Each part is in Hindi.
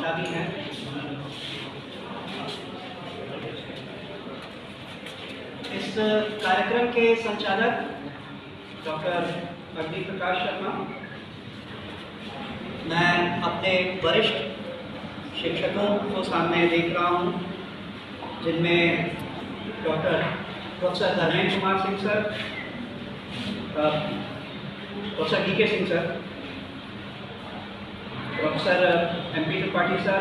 पहुंचा दी हैं। इस कार्यक्रम के संचालक डॉक्टर अग्नि प्रकाश शर्मा, मैं अपने वरिष्ठ शिक्षकों को सामने देख रहा हूं, जिनमें doctor professor Dharmendra Kumar Singh sir, professor D K Singh sir, professor MP Tripathi sir,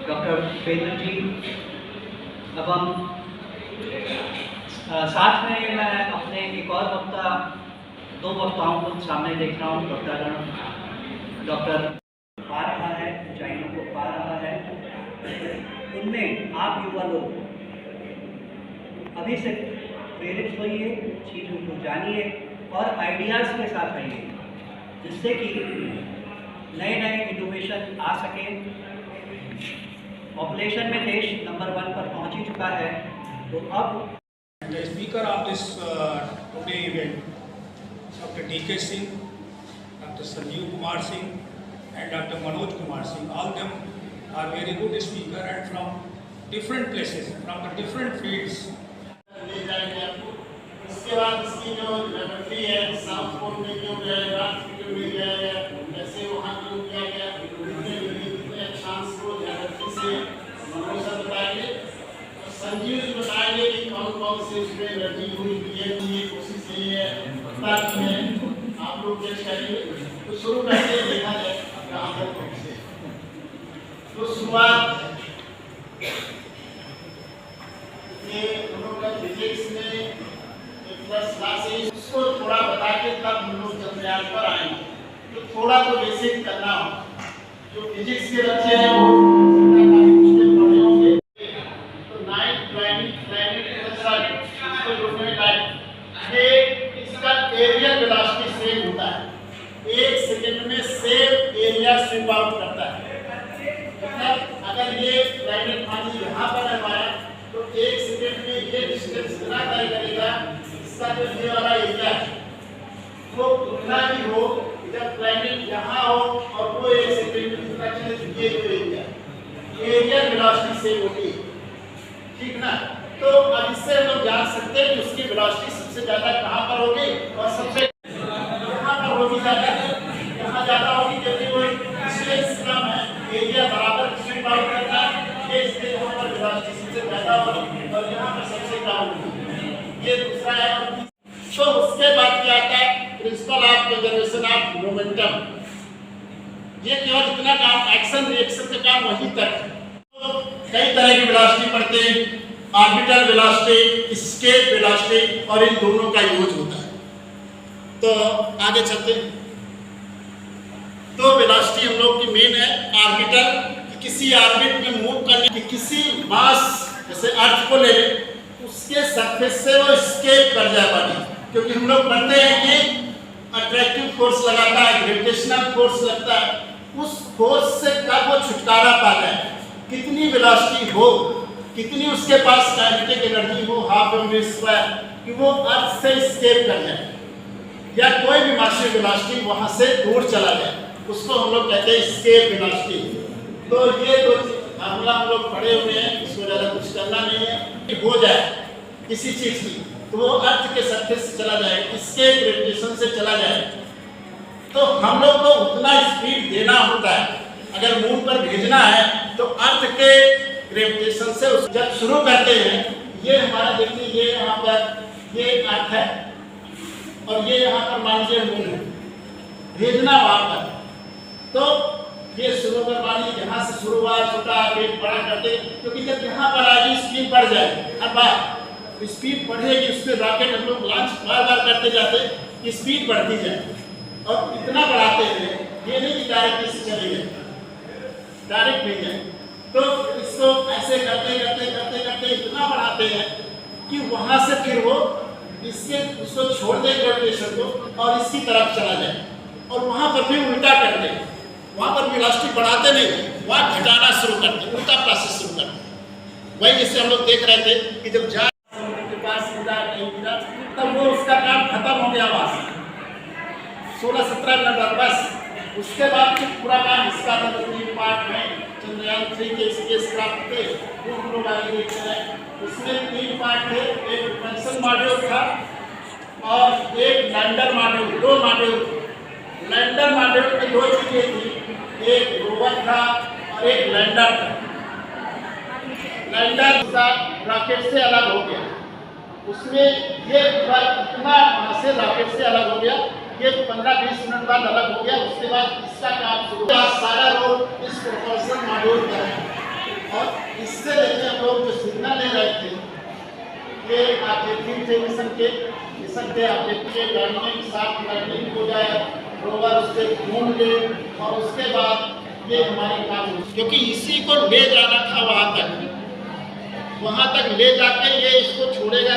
doctor पेंद्र जी, एवं साथ में मैं अपने एक और दो वक्ताओं को सामने देख रहा हूँ। डॉक्टर पा रहा है, ऊंचाइयों को पा रहा है। उनमें आप युवा लोग अभी से प्रेरित होइए, चीज़ों को जानिए और आइडियाज़ के साथ आइए, जिससे कि नए नए इनोवेशन आ सके। पॉपुलेशन में देश नंबर 1 पर पहुंच ही चुका है, तो अब The speaker of this today event, Dr. D.K. Singh, Dr. Sanjeev Kumar Singh, and Dr. Manoj Kumar Singh. All of them are very good speaker and from different places, from the different fields. उसके बाद इसकी जो लेबोरेटरी है, साउथ पोल में जो रात में मिल गया, जैसे वहाँ जो किया गया, कितने चांस को लेबोरेटरी से मनोज सर बताएंगे, संजीव जी बताएंगे कि कौन कौन से उसमें एनर्जी हुई की कोशिश यही है ताकि में आप लोग जज करेंगे। तो शुरू करके देखा जाए कहाँ तक पहुँचे। तो शुरुआत ये हम लोग का फिजिक्स में प्लस क्लास है, उसको थोड़ा बता के तब हम लोग चंद्रयान पर आएंगे। तो थोड़ा तो बेसिक करना हो, जो फिजिक्स के बच्चे हैं वो पढ़े होंगे। तो नाइट प्लैनेट ये इसका एरियल वेलोसिटी सेम होता है, 1 सेकंड में सेम एरिया स्वीप आउट करता है। मतलब अगर ये प्लैनेट मान यहाँ पर है हमारा, तो 1 सेकंड में ये डिस्टेंस कितना तय करेगा, इसका जो ये वाला एरिया है वो उतना ही हो जब प्लैनेट यहाँ हो और वो 1 सेकंड में कितना चले, ये जो एरिया वेलोसिटी सेम होती है, ठीक ना। तो अब इससे हम लोग जान सकते हैं कि उसकी वेलोसिटी सबसे ज्यादा कहाँ पर होगी और सबसे यहाँ पर होगी ज्यादा, यहाँ ज्यादा होगी क्योंकि वो डिस्टेंस कम है, एरिया बराबर स्वीप आउट करता है, ये इसलिए यहाँ पर वेलोसिटी सबसे ज्यादा होगी और यहाँ पर सबसे कम होगी। ये दूसरा है। तो उसके बाद क्या आता है, principle of conservation of momentum. ये केवल इतना काम, एक्शन रिएक्शन का काम वहीं तक है। तो कई तरह की वेलोसिटी पढ़ते हैं, ऑर्बिटल वेलोसिटी, एस्केप वेलोसिटी, और इन दोनों का यूज होता है। तो आगे चलते हैं। तो वेलोसिटी हम लोग की मेन है ऑर्बिटल, कि किसी ऑर्बिट में मूव करने की, किसी मास जैसे अर्थ को ले लें, उसके सरफेस से वो एस्केप कर जाए बॉडी, क्योंकि हम लोग पढ़ते हैं कि अट्रैक्टिव फोर्स लगाता है, ग्रेविटेशनल फोर्स लगता है, उस फोर्स से कब वो छुटकारा पा जाए, कितनी वेलोसिटी हो, कितनी उसके पास काइनेटिक एनर्जी हो, हाफ एम वी स्क्वायर, कि वो अर्थ से एस्केप कर जाए या कोई भी मासिव वेलोसिटी वहां से दूर चला जाए, उसको हम लोग कहते हैं एस्केप वेलोसिटी। तो ये दो फार्मूला हम लोग पढ़े हुए हैं, इसको ज़्यादा कुछ करना नहीं है। कि हो जाए किसी चीज़ की तो वो अर्थ के सरफेस से चला जाए, इसके ग्रेविटेशन से चला जाए, तो हम लोग को उतना स्पीड देना होता है। अगर मून पर भेजना है तो अर्थ के ग्रेविटेशन से जब शुरू करते हैं, ये हमारा देखिए, ये यहाँ पर ये अर्थ है और ये यहाँ पर मान लीजिए मून है, भेजना वहाँ पर, तो ये शुरू कर मान लीजिए यहाँ से शुरू हुआ, छोटा वेट बड़ा करते, क्योंकि जब यहाँ पर आएगी स्पीड बढ़ जाए, हर बार स्पीड बढ़ेगी, उस पर रॉकेट हम लोग लॉन्च बार बार करते जाते, स्पीड बढ़ती जाए और इतना बढ़ाते हैं, ये नहीं कि डायरेक्ट इसे चले गए, डायरेक्ट नहीं है। तो इसको ऐसे करते करते करते करते इतना बढ़ाते हैं कि वहां से फिर वो इसके उसको छोड़ दे ग्रेविटेशन को और इसकी तरफ चला जाए, और वहां पर भी उल्टा कर दे, वहां पर वेलोसिटी बढ़ाते नहीं, वहां घटाना शुरू करते, उल्टा प्रोसेस शुरू करते। वही जैसे हम लोग देख रहे थे कि जब जा के पास तब वो उसका काम खत्म हो गया, वहां 16-17 मिनट बस उसके बाद फिर पूरा काम इसका था, जो 3 पार्ट में चंद्रयान 3 के स्पेसक्राफ्ट थे वो हम लोग आगे देखते हैं। उसमें 3 पार्ट थे, एक प्रोपल्शन मॉड्यूल था और एक lander module, 2 module. Lander module में 2 चीजें थी, एक रोवर था और एक लैंडर था। लैंडर रॉकेट से अलग हो गया, उसमें ये इतना वहाँ से रॉकेट से अलग हो गया, ये 15-20 मिनट बाद अलग हो गया। उसके बाद इसका काम शुरू हुआ, सारा रोल इस प्रोपल्शन मॉड्यूल का है। और इससे देखिए हम लोग जो सिग्नल ले रहे थे, ये आपके 3 थे मिशन के आपके लैंडिंग, साथ लैंडिंग हो जाए, रोवर उससे घूम ले और उसके बाद ये हमारे काम, क्योंकि इसी को ले जाना था वहाँ तक ले जाके ये इसको छोड़ेगा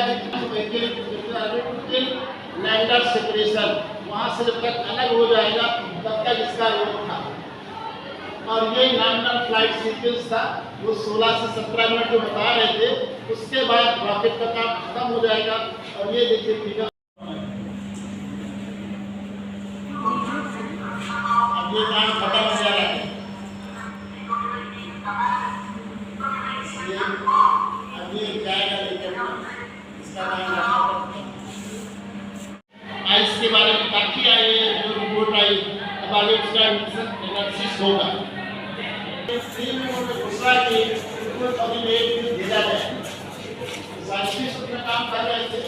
लैंडर सेपरेशन, वहाँ से जब तक अलग हो जाएगा तब तक इसका रोल था। और ये नॉर्मल फ्लाइट सीक्वेंस था, वो 16 से 17 मिनट जो बता रहे थे, उसके बाद रॉकेट का काम खत्म हो जाएगा। और ये देखिए फिगर, अब ये काम खत्म हो जा रहा है, ये जाएगा लेकिन इसका नाम आइस के बारे में बाकी आई है, जो रिपोर्ट आई अब आगे उसका एनालिसिस होगा। दूसरा कि अभी भेजा जाए, साइंटिस्ट अपना काम कर रहे थे,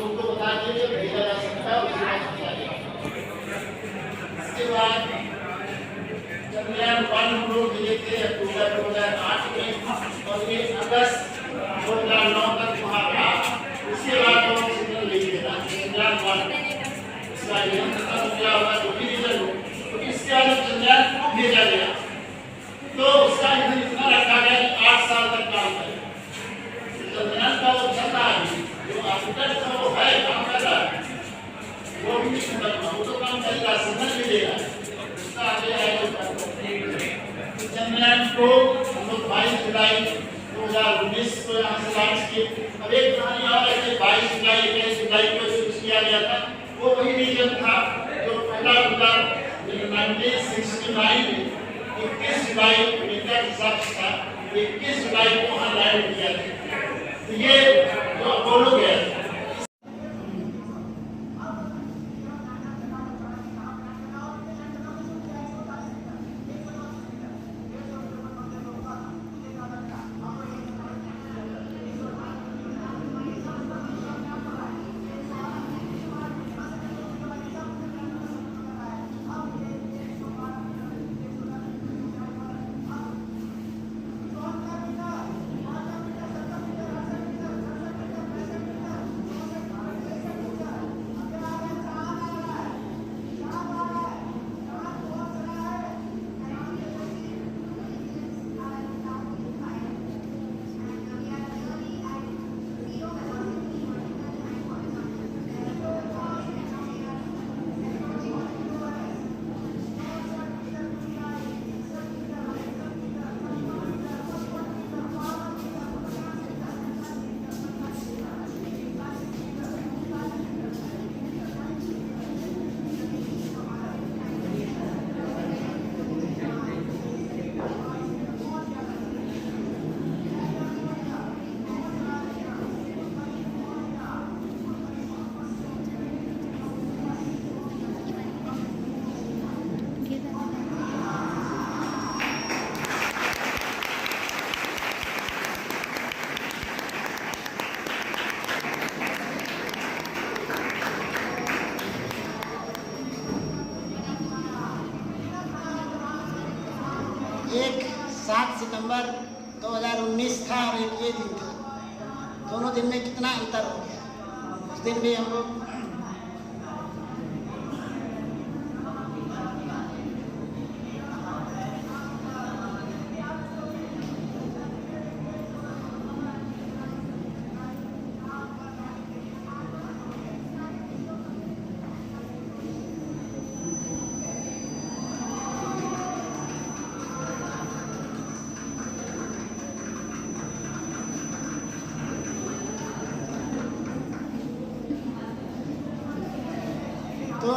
उनको बता दिए भेजा जा सकता है। उसके बाद चंद्रयान 1 हम लोग भेजे थे अक्टूबर 2008 में और ये अगस्त 2009 तक वहाँ था। उसके बाद हम सिग्नल ले देना चंद्रयान 1 इसका खत्म हो गया होगा, जो भी रीजन हो, तो इसके बाद चंद्रयान 2 भेजा गया तो उसका इतना रखा गया कि 8 साल तक काम करेगा। चंद्रयान का वो चल रहा है, जो ऑर्बिटर था वो है काम कर रहा है, वो भी वो तो काम करेगा, सिग्नल भी देगा। उसका आगे आएगा चंद्रयान को हम लोग 22 जुलाई 2019 को यहाँ से लॉन्च किए। अब एक कहानी और है कि 22 जुलाई 21 जुलाई को शुरू किया गया था, वो वही रीजन था जो पहला उड़ान 1969 में 21 जुलाई अमेरिका के साथ था, 21 जुलाई को वहाँ लैंड किया था। तो ये जो अपोलो गया था, एक 7 सितंबर 2019 था और एक ये दिन था, दोनों दिन में कितना अंतर हो गया। उस दिन भी हम लोग तो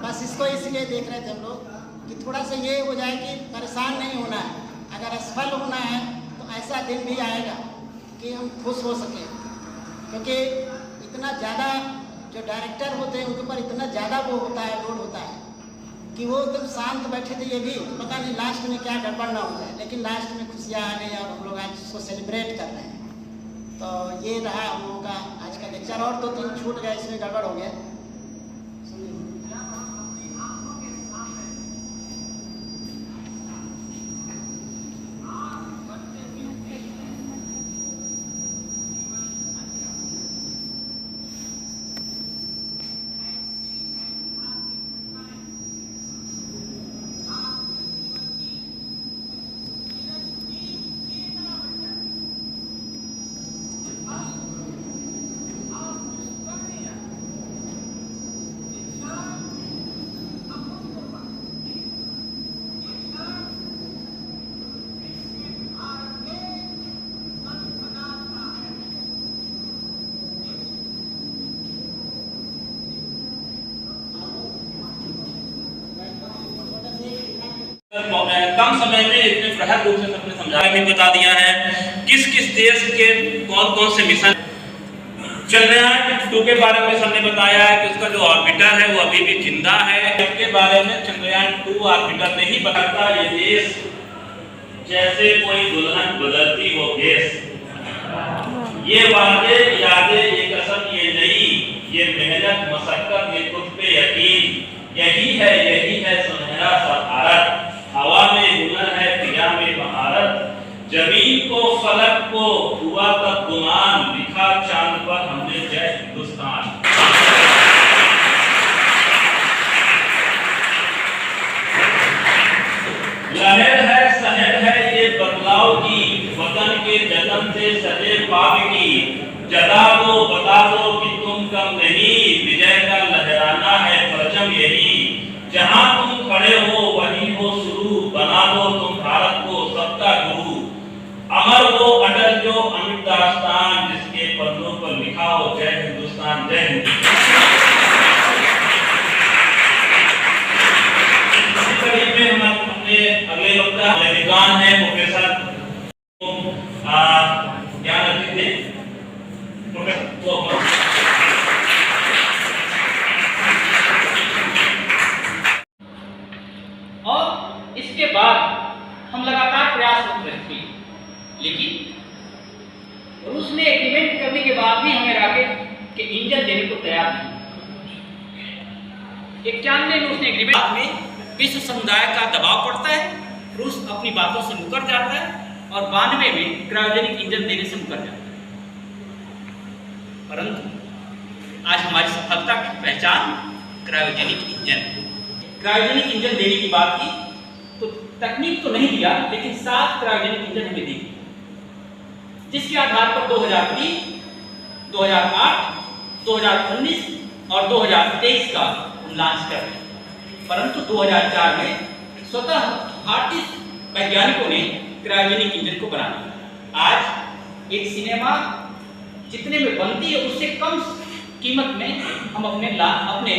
बस इसको इसलिए देख रहे थे हम लोग कि थोड़ा सा ये हो जाए कि परेशान नहीं होना है, अगर असफल होना है तो ऐसा दिन भी आएगा कि हम खुश हो सकें, क्योंकि इतना ज़्यादा जो डायरेक्टर होते हैं उनके ऊपर इतना ज़्यादा वो होता है, लोड होता है कि वो एकदम शांत बैठे थे, ये भी पता नहीं लास्ट में क्या गड़बड़ ना हो जाए, लेकिन लास्ट में खुशियाँ आ गई और हम लोग आज इसको सेलिब्रेट कर रहे हैं। तो ये रहा हम लोगों का आज का लेक्चर, और 2-3 छूट गया, इसमें गड़बड़ हो गया। कम समय में इतने प्रहर रूप से सबने समझाया भी बता दिया है किस किस देश के कौन कौन से मिशन। चंद्रयान 2 के बारे में सबने बताया है कि उसका जो ऑर्बिटर है वो अभी भी जिंदा है। इसके बारे में चंद्रयान 2 ऑर्बिटर ने ही बताया ये देश जैसे कोई दुल्हन बदलती हो भेष, ये वादे यादें ये कसम ये नहीं, ये मेहनत मशक्कत ये खुद पे यकीन, यही है सुनहरा सा भारत। हवा में हुनर है फिजा में महारत, जमीन को फलक को हुआ तब गुमान, लिखा चांद पर हमने जय हिंदुस्तान। लहर है सहर है ये बदलाव की, वतन के जतन से सजे पाप की, जता दो बता दो कि तुम कम नहीं, विजय का लहराना है परचम यही, जहां तुम खड़े हो वहीं हो शुरू, बना दो तुम भारत को सबका गुरु, अमर वो अटल जो अमिट दास्तान, जिसके पन्नों पर लिखा हो जय हिंदुस्तान जय हिंदुस्तान। इसी कड़ी में हम अपने अगले वक्ता विद्वान है प्रोफेसर ज्ञान अतिथि प्रोफेसर और इसके बाद हम लगातार प्रयासरत रहे, लेकिन रूस ने एग्रीमेंट करने के बाद भी हमें रॉकेट के इंजन देने को तैयार नहीं। 91 में उसने एग्रीमेंट में विश्व समुदाय का दबाव पड़ता है, रूस अपनी बातों से मुकर जाता है और 92 में क्रायोजेनिक इंजन देने से मुकर जाता है। परंतु आज हमारी सफलता की पहचान क्रायोजेनिक इंजन देने की बात की तो तकनीक तो नहीं दिया, लेकिन 7 क्रायोजेनिक इंजन हमें दी, जिसके आधार पर 2003, 2008, 2019 और 2023 का हम लॉन्च कर रहे हैं। परंतु 2004 में स्वतः भारतीय वैज्ञानिकों ने क्रायोजेनिक इंजन को बना दिया। आज एक सिनेमा जितने में बनती है उससे कम कीमत में हम अपने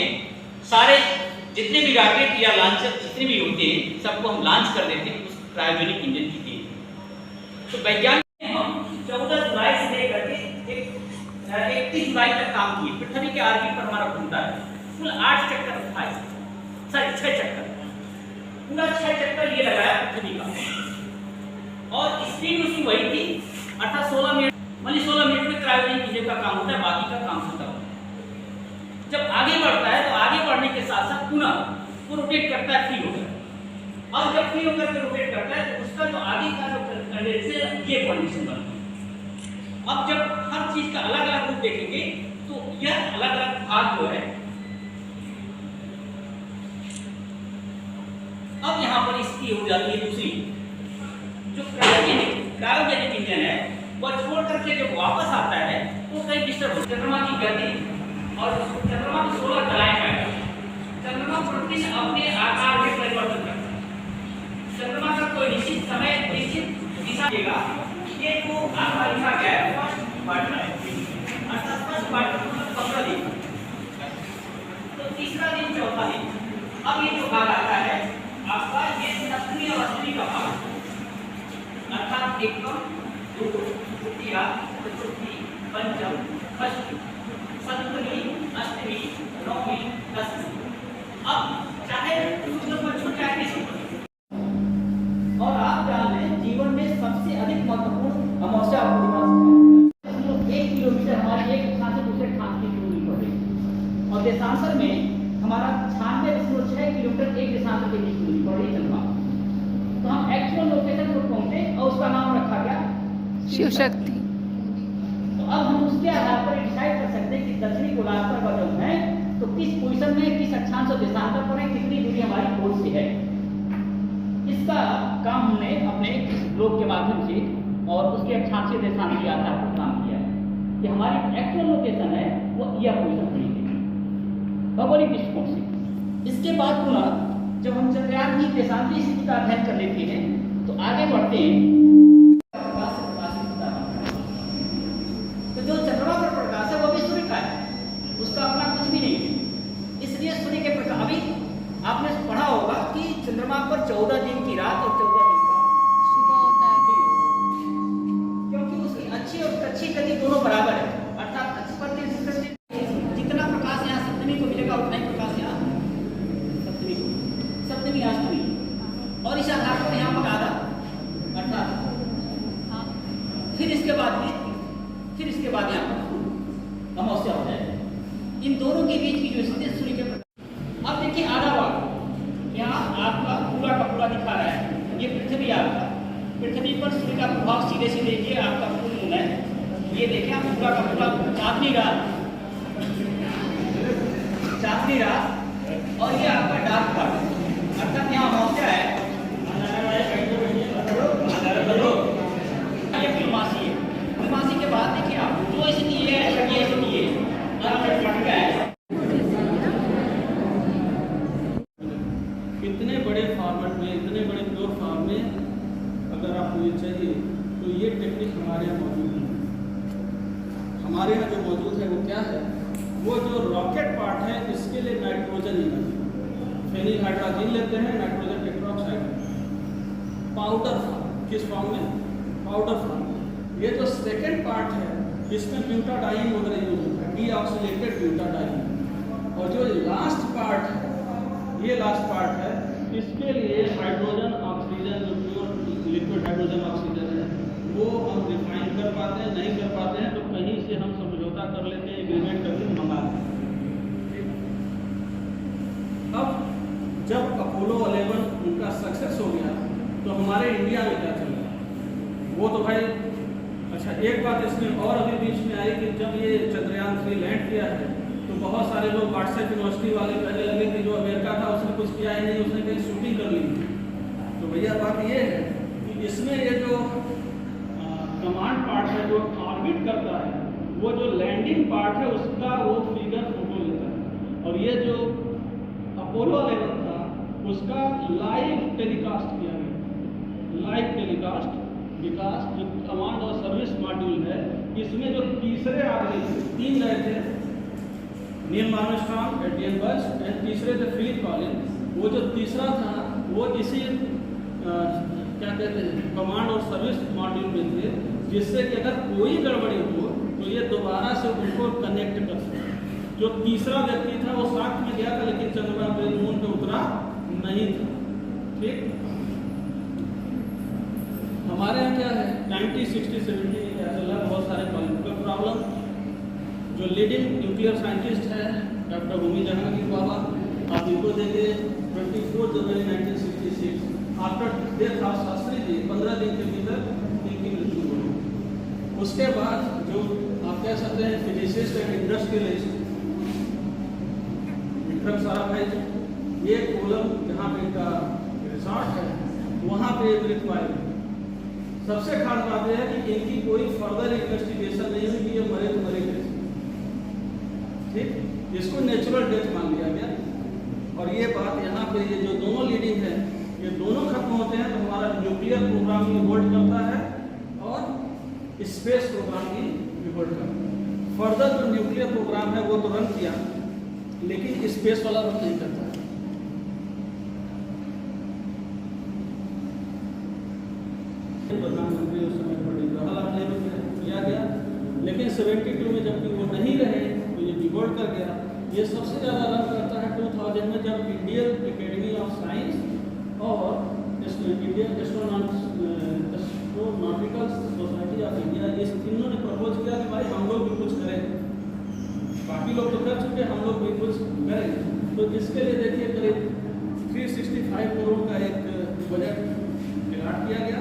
सारे जितने भी रॉकेट या लॉन्चर जितने भी होते हैं सबको हम लॉन्च कर देते हैं उस क्रायोजेनिक इंजन की देन। तो वैज्ञानिक ने हम 14 जुलाई से लेकर के 31 जुलाई तक काम किए। पृथ्वी के ऑर्बिट पर हमारा घूमता है, कुल 8 चक्कर था, 6 चक्कर, पूरा 6 चक्कर ये लगाया पृथ्वी का, और स्पीड उसकी वही थी 16 मिनट, मतलब 16 मिनट में क्रायोजेनिक इंजन का काम होता है, बाकी का काम खत्म। जब आगे बढ़ता है तो आगे बढ़ने के साथ साथ पुनः वो रोटेट करता है फ्री होकर, और जब फ्री होकर के रोटेट करता है तो उसका जो आगे का जो कंडेंसर ये कंडीशन बनती है। अब जब हर चीज का अलग अलग रूप देखेंगे तो यह अलग अलग भाग जो है, अब यहाँ पर इसकी हो जाती है दूसरी, जो क्रायोजेनिक इंजन है वह छोड़ करके जब वापस आता है तो कहीं डिस्टर्ब हो, चंद्रमा की गति और चंद्रमा की 16 कलाएं पाएगा। चंद्रमा प्रतिदिन अपने आकार में परिवर्तन करता है। चंद्रमा का कोई निश्चित समय निश्चित दिशा देगा, ये को आपका लिखा गया है फर्स्ट क्वार्टर, अर्थात फर्स्ट क्वार्टर मतलब 15 दिन, तो तीसरा दिन चौथा दिन। अब ये जो भाग आता है आप एकम द्वितीया चतुर्थी पंचम षष्ठी सप्तमी अष्टमी नवमी दसवीं। अब चाहे सूत्र पर छूट जाए किसी और आप जान लें जीवन में सबसे अधिक महत्वपूर्ण अमावस्या आपको दिमाग से 1 किलोमीटर हमारे एक स्थान से दूसरे स्थान की दूरी पर है और देशांतर में हमारा 96.6 किलोमीटर एक देशांतर के बीच दूरी पर है चंद्रमा। तो हम एक्चुअल लोकेशन पर पहुंचे और उसका नाम रखा गया शिव शक्ति। तो अब हम उसके आधार पर डिसाइड कर सकते हैं कि दक्षिणी गोलार्ध पर जब है तो किस पोजीशन में किस अक्षांश और देशांतर पर है, कितनी दूरी हमारी पोल से है। इसका काम हमने अपने इस ग्लोब के माध्यम से और उसके अक्षांशीय देशांतीय आधार पर काम किया है कि हमारी एक्चुअल लोकेशन है वो यह पोजीशन बनी है भौगोलिक दृष्टिकोण से। इसके बाद पुनः जब हम चंद्रयान की देशांतीय स्थिति का अध्ययन कर लेते हैं तो आगे बढ़ते हैं। तो जो चंद्रमा पर प्रकाश है वो भी सूर्य का है, उसका अपना कुछ भी नहीं है। इसलिए सूर्य के प्रकाश अभी आपने पढ़ा होगा कि चंद्रमा पर 14 दिन की रात और 14 दिन का सुबह होता है। दिन, क्योंकि उसकी अच्छी और कच्ची गति दोनों बराबर है, अर्थात अच्छी पर जितना प्रकाश यहाँ सप्तमी को मिलेगा उतना ही प्रकाश यहाँ सप्तमी को, सप्तमी अष्टमी और इस आधार पर यहाँ पर आधा अर्थात फिर इसके बाद यहाँ पर अमावस्या हो जाएगी। इन दोनों के बीच की जो स्थिति है सूर्य के प्रकाश। अब देखिए आधा भाग यहाँ आपका पूरा का पूरा दिखा रहा है, ये पृथ्वी आपका, पृथ्वी पर सूर्य का प्रभाव सीधे सीधे ये आपका फुल मून है। ये देखिए आप पूरा का पूरा चांदनी रात और ये आपका डार्क पार्ट, अर्थात यहाँ अमावस्या है। ये पूर्णमासी है। पूर्णमासी के बाद देखिए आप जो स्थिति ये है ये स्थिति ये फटका है। इतने बड़े फॉर्मेट में, इतने बड़े प्योर फॉर्म में अगर आपको ये चाहिए तो ये टेक्निक हमारे यहाँ मौजूद है। हमारे यहाँ जो मौजूद है वो क्या है, वो जो रॉकेट पार्ट है इसके लिए नाइट्रोजन फेनिल हाइड्रोजन लेते हैं, नाइट्रोजन टेट्राऑक्साइड पाउडर फॉर्म। किस फॉर्म में? Powder form. ये जो सेकेंड पार्ट है इसमें ब्यूटाडाइन वगैरह यूज होता है, डीऑक्सीलेटेड ब्यूटाडाइन। और जो लास्ट पार्ट है, ये लास्ट पार्ट है, इसके लिए हाइड्रोजन ऑक्सीजन जो प्योर लिक्विड हाइड्रोजन ऑक्सीजन है वो हम रिफाइन कर पाते हैं, नहीं कर पाते हैं तो कहीं से हम समझौता कर लेते हैं, एग्रीमेंट करके मंगा लेते हैं। अब जब अपोलो 11 उनका सक्सेस हो गया तो हमारे इंडिया में क्या चल रहा है वो तो भाई अच्छा। एक बात इसमें और अभी बीच में आई कि जब ये चंद्रयान 3 लैंड किया है तो बहुत सारे लोग व्हाट्सएप यूनिवर्सिटी वाले कहने लगे कि जो अमेरिका था उसने कुछ किया ही नहीं, उसने कहीं शूटिंग कर ली। तो भैया बात ये है कि इसमें ये जो कमांड पार्ट है जो ऑर्बिट करता है, वो जो लैंडिंग पार्ट है उसका वो फिगर फोटो लेता है। और ये जो अपोलो 11 था उसका लाइव टेलीकास्ट किया गया, लाइव टेलीकास्ट। विकास जो कमांड और सर्विस मॉड्यूल है इसमें जो तीसरे आदमी 3 गए थे, नील आर्मस्ट्रांग, एड्रियन बज एंड तीसरे थे फिलिप कॉलिंस। वो जो तीसरा था वो इसी क्या कहते हैं कमांड और सर्विस मॉड्यूल में थे, जिससे कि अगर कोई गड़बड़ी हो तो ये दोबारा से उनको कनेक्ट कर सके। जो तीसरा व्यक्ति था वो साथ में गया था लेकिन चंद्रमा पे मून पे उतरा नहीं था। ठीक, हमारे यहाँ क्या है 90, 60, 70 ऐसा लगा बहुत सारे पॉलिटिकल प्रॉब्लम। जो लीडिंग न्यूक्लियर साइंटिस्ट है डॉक्टर होमी जहांगीर बाबा, आप इनको देखिए 24 जनवरी 1966 after death of Shastri ji 15 दिन के भीतर इनकी मृत्यु हो गई। उसके बाद जो आप कह सकते हैं physicist and industrialist Vikram Sarabhai ji, ये कोलम जहाँ पे इनका रिसॉर्ट है वहाँ पे मृत पाए। सबसे खास बात यह है कि इनकी कोई फर्दर इन्वेस्टिगेशन नहीं हुई कि ये मरे तो मरे कैसे। ठीक, इसको नेचुरल डेथ मान लिया गया। और ये बात यहाँ पे ये जो दोनों लीडिंग है ये दोनों खत्म होते हैं तो हमारा न्यूक्लियर प्रोग्राम भी होल्ड करता है और स्पेस प्रोग्राम भी होल्ड करता है। फर्दर जो न्यूक्लियर प्रोग्राम है वो तो रन किया लेकिन स्पेस वाला रन नहीं करता है। प्रधानमंत्री उस समय पंडित जवाहरलाल नेहरू ने किया गया, लेकिन 72 में जबकि वो नहीं रहे तो ये डिवोल्ट कर गया। ये सबसे ज़्यादा रन करता है 2000 में, जब इंडियन एकेडमी ऑफ साइंस और Indian astronautical society of India, इस तीनों ने प्रपोज किया कि भाई हम लोग भी कुछ करें, बाकी लोग तो कर चुके, हम लोग भी कुछ करें। तो इसके लिए देखिए करीब 365 करोड़ का एक बजट अलॉट किया गया।